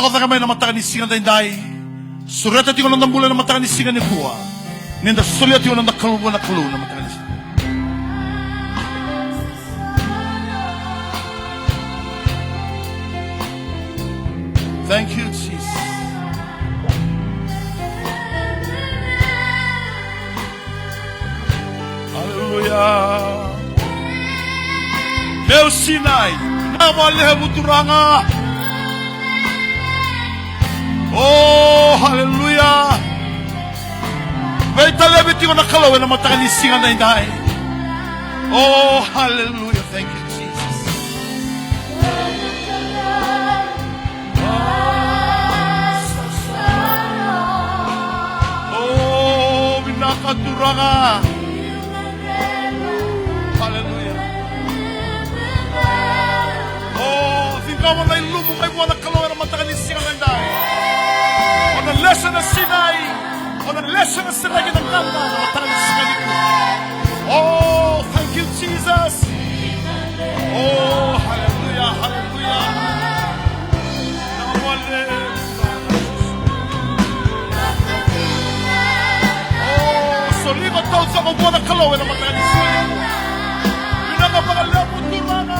Wako na kamay na matakanising na day. Sureta tingo ng bulan na matakanising ni kuwa. Ninda sulit yung nakaluwa na kalu na matakanising. Thank you, Jesus. Hallelujah. Meu Sinai, namalehe muturanga. Oh, hallelujah. May talabit yung nakalaw na matakanising na inday. Oh, hallelujah. Thank you, Jesus. Oh, binakaturanga. Hallelujah. Oh, tingnan mo na ilumong kayo mo nakalaw na matakanising na inday. On a lesson na Sinai, on a lesson na Sinai ng kanda na matakanising na ito. Oh, thank you, Jesus. Oh, hallelujah, hallelujah. Oh, soligot daw sa kubuan ng kalaw na matakanising na ito. Pinagapagalan mo turana.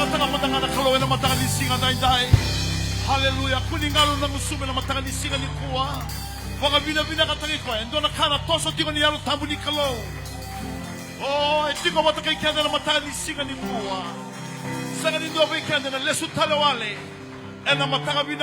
nakatanga matanga na kalawin na matanga ni singa dahi. Hallelujah. Kuningalo ng usume na matanga ni singa ni kuwa. Waka bina-bina katangi ko. Endo na kana toso tiko ni yaro tamu ni kalaw. Oh, tiko matakay kanda na matanga ni singa ni kuwa. Sa kanindwa ba ikanda na lesu talawale. E na matanga bina